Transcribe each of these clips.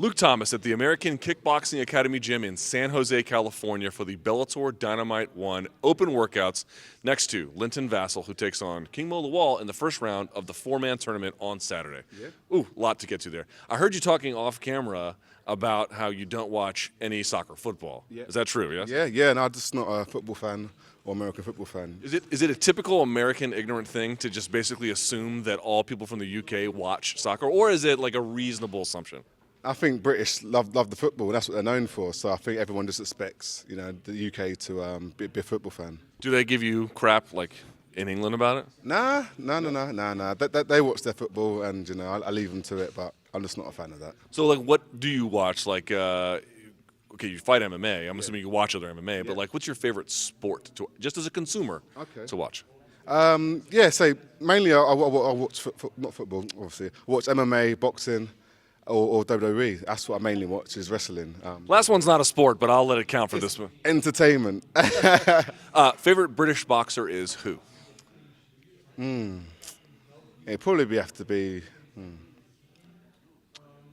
Luke Thomas at the American Kickboxing Academy Gym in San Jose, California for the Bellator Dynamite 1 open workouts next to Linton Vassell, who takes on Emanuel Newton in the first round of the four-man tournament on Saturday. Yeah. Ooh, a lot to get to there. I heard you talking off camera about how you don't watch any soccer, football. Yeah. Is that true, yes? Yeah, no, I'm just not a football fan or American football fan. Is it a typical American ignorant thing to just basically assume that all people from the UK watch soccer, or is it like a reasonable assumption? I think British love the football, and that's what they're known for. So I think everyone just expects, the UK to be a football fan. Do they give you crap like in England about it? Nah. They watch their football, and I leave them to it. But I'm just not a fan of that. So like, what do you watch? Like, okay, you fight MMA. I'm assuming you watch other MMA, but like, what's your favorite sport to just as a consumer to watch? So mainly I watch not football, obviously. I watch MMA, boxing. Or WWE. That's what I mainly watch, is wrestling. Last one's not a sport, but I'll let it count for this one. Entertainment. Favorite British boxer is who? It'd probably have to be.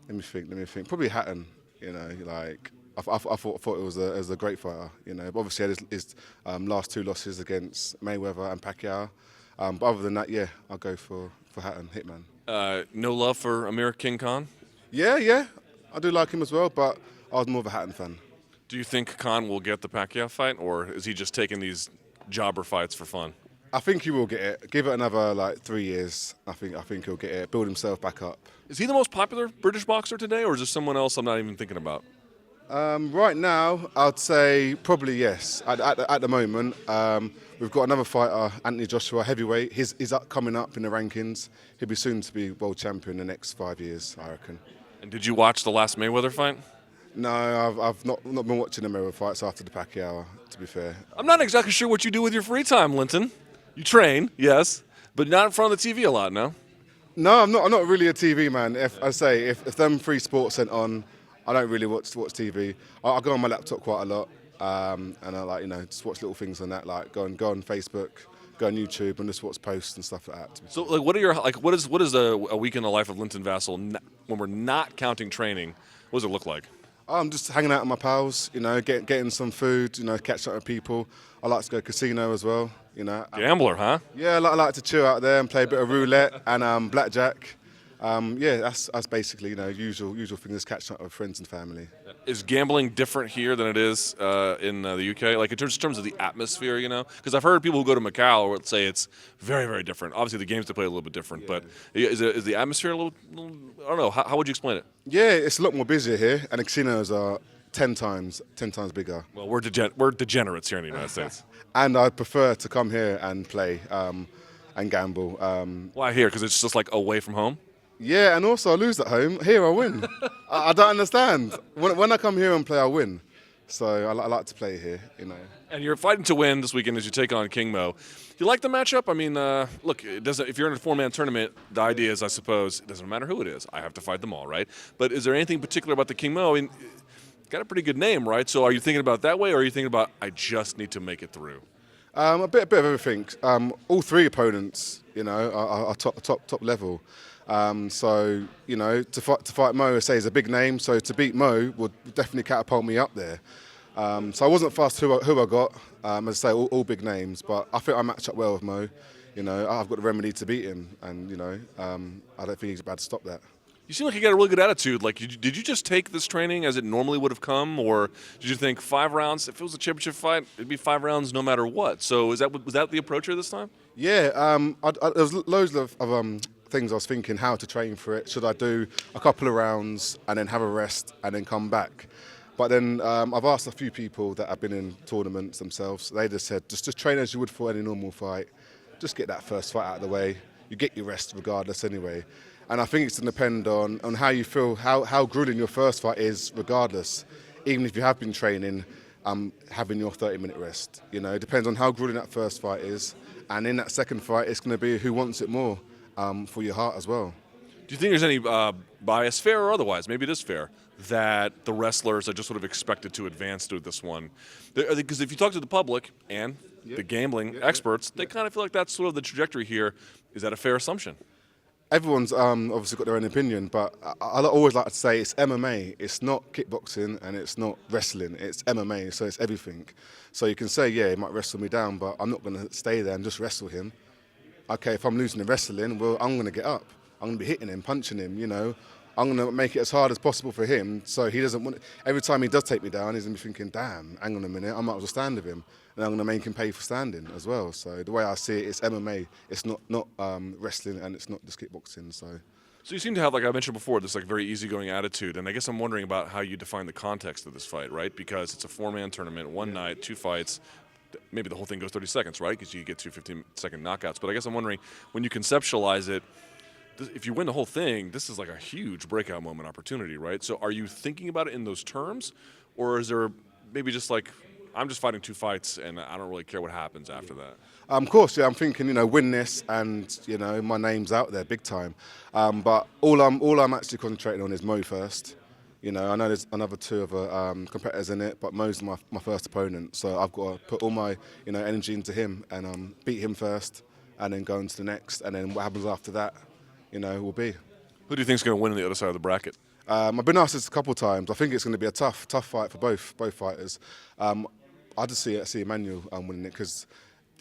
Let me think. Probably Hatton. I thought it was a great fighter. But obviously he had his last two losses against Mayweather and Pacquiao. But other than that, I'll go for Hatton, Hitman. No love for Amir King Khan? Yeah, I do like him as well, but I was more of a Hatton fan. Do you think Khan will get the Pacquiao fight, or is he just taking these jobber fights for fun? I think he will get it. Give it another 3 years. I think he'll get it. Build himself back up. Is he the most popular British boxer today, or is there someone else I'm not even thinking about? Right now, I'd say probably yes. At the moment, we've got another fighter, Anthony Joshua, heavyweight. He's coming up in the rankings. He'll be soon to be world champion in the next 5 years, I reckon. And did you watch the last Mayweather fight? No, I've not been watching the Mayweather fights after the Pacquiao, to be fair. I'm not exactly sure what you do with your free time, Linton. You train, yes, but not in front of the TV a lot, no? No, I'm not really a TV man. If them free sports ain't on, I don't really watch TV. I go on my laptop quite a lot, and I just watch little things on that, like go on Facebook, go on YouTube, and just watch posts and stuff like that. So, like, what is a week in the life of Linton Vassell when we're not counting training? What does it look like? I'm just hanging out with my pals, getting some food, catching up with people. I like to go casino as well, Gambler, huh? Yeah, I like to chill out there and play a bit of roulette and blackjack. That's basically usual things, catching up with friends and family. Is gambling different here than it is in the UK? Like in terms of the atmosphere, Because I've heard people who go to Macau would say it's very, very different. Obviously, the games they play are a little bit different, but is the atmosphere a little I don't know. How would you explain it? Yeah, it's a lot more busier here, and the casinos are 10 times bigger. Well, we're degenerates here in the United States. And I prefer to come here and play and gamble. Why here? Because it's just like away from home? Yeah, and also I lose at home. Here I win. I don't understand. When I come here and play, I win. So I like to play here, And you're fighting to win this weekend as you take on King Mo. You like the matchup? I mean, look, it doesn't. If you're in a four-man tournament, the idea is, I suppose, it doesn't matter who it is. I have to fight them all, right? But is there anything particular about the King Mo? I mean, got a pretty good name, right? So are you thinking about that way, or are you thinking about, I just need to make it through? A bit of everything. All three opponents, are top level. So to fight Mo, I say, is a big name. So to beat Mo would definitely catapult me up there. So I wasn't fussed who I got. As I say, all big names. But I think I match up well with Mo. I've got the remedy to beat him, and I don't think he's about to stop that. You seem like you got a really good attitude. Like, did you just take this training as it normally would have come, or did you think 5 rounds? If it was a championship fight, it'd be 5 rounds no matter what. So was that the approach here this time? Yeah, there was loads of things I was thinking how to train for it. Should I do a couple of rounds and then have a rest and then come back? But then I've asked a few people that have been in tournaments themselves. They just said, just train as you would for any normal fight. Just get that first fight out of the way. You get your rest regardless anyway. And I think it's going to depend on how you feel, how grueling your first fight is regardless. Even if you have been training, having your 30-minute rest. It depends on how grueling that first fight is. And in that second fight, it's going to be who wants it more for your heart as well. Do you think there's any bias, fair or otherwise, maybe it is fair, that the wrestlers are just sort of expected to advance through this one? Because if you talk to the public and the gambling experts, they kind of feel like that's sort of the trajectory here. Is that a fair assumption? Everyone's obviously got their own opinion, but I always like to say it's MMA. It's not kickboxing and it's not wrestling. It's MMA, so it's everything. So you can say, yeah, he might wrestle me down, but I'm not going to stay there and just wrestle him. Okay, if I'm losing the wrestling, well, I'm going to get up. I'm going to be hitting him, punching him, you know. I'm going to make it as hard as possible for him so he doesn't want. Every time he does take me down, he's going to be thinking, damn, hang on a minute, I might as well stand with him. And I'm going to make him pay for standing as well. So the way I see it, it's MMA. It's not wrestling and it's not just kickboxing. So you seem to have, like I mentioned before, this like very easygoing attitude, and I guess I'm wondering about how you define the context of this fight, right? Because it's a 4-man tournament, one night, 2 fights. Maybe the whole thing goes 30 seconds, right? Because you get 2 15-second knockouts. But I guess I'm wondering, when you conceptualize it, if you win the whole thing, this is like a huge breakout moment opportunity, right? So are you thinking about it in those terms, or is there maybe just like, I'm just fighting 2 fights and I don't really care what happens after that? Of course, yeah, I'm thinking, win this and, my name's out there big time. But all I'm actually concentrating on is Mo first. I know there's another 2 other competitors in it, but Mo's my first opponent. So I've got to put all my, energy into him and beat him first and then go into the next. And then what happens after that, will be. Who do you think is going to win on the other side of the bracket? I've been asked this a couple of times. I think it's going to be a tough fight for both fighters. I just see Emanuel winning it because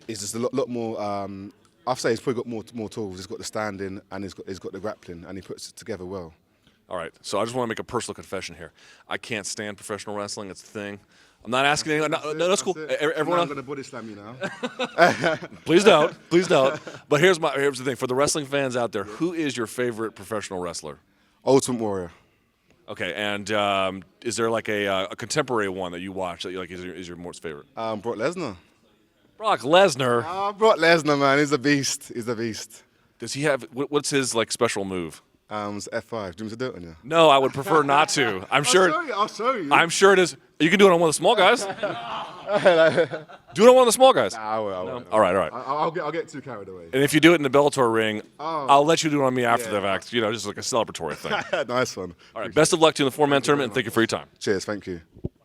he's just a lot more. I'd say he's probably got more tools. He's got the standing and he's got the grappling, and he puts it together well. All right, so I just want to make a personal confession here. I can't stand professional wrestling. It's a thing. I'm not asking anyone. No, that's cool. Everyone, I'm going to body slam you now. Please don't. Please don't. But here's the thing. For the wrestling fans out there, who is your favorite professional wrestler? Ultimate Warrior. Okay, and is there like a contemporary one that you watch that you like is your most favorite? Brock Lesnar. Brock Lesnar. Brock Lesnar, man, he's a beast. He's a beast. Does he have what's his like special move? It's F5. Do you want me to do it on you? No, I would prefer not to. I'm sure. I'll show you. I'm sure it is. You can do it on one of the small guys. Do it on one of the small guys. Nah, I will. No? All right. I'll get too carried away. And if you do it in the Bellator ring, I'll let you do it on me after the fact. Just like a celebratory thing. Nice one. All right. Best of luck to you in the 4-man tournament, and thank you for your time. Cheers. Thank you.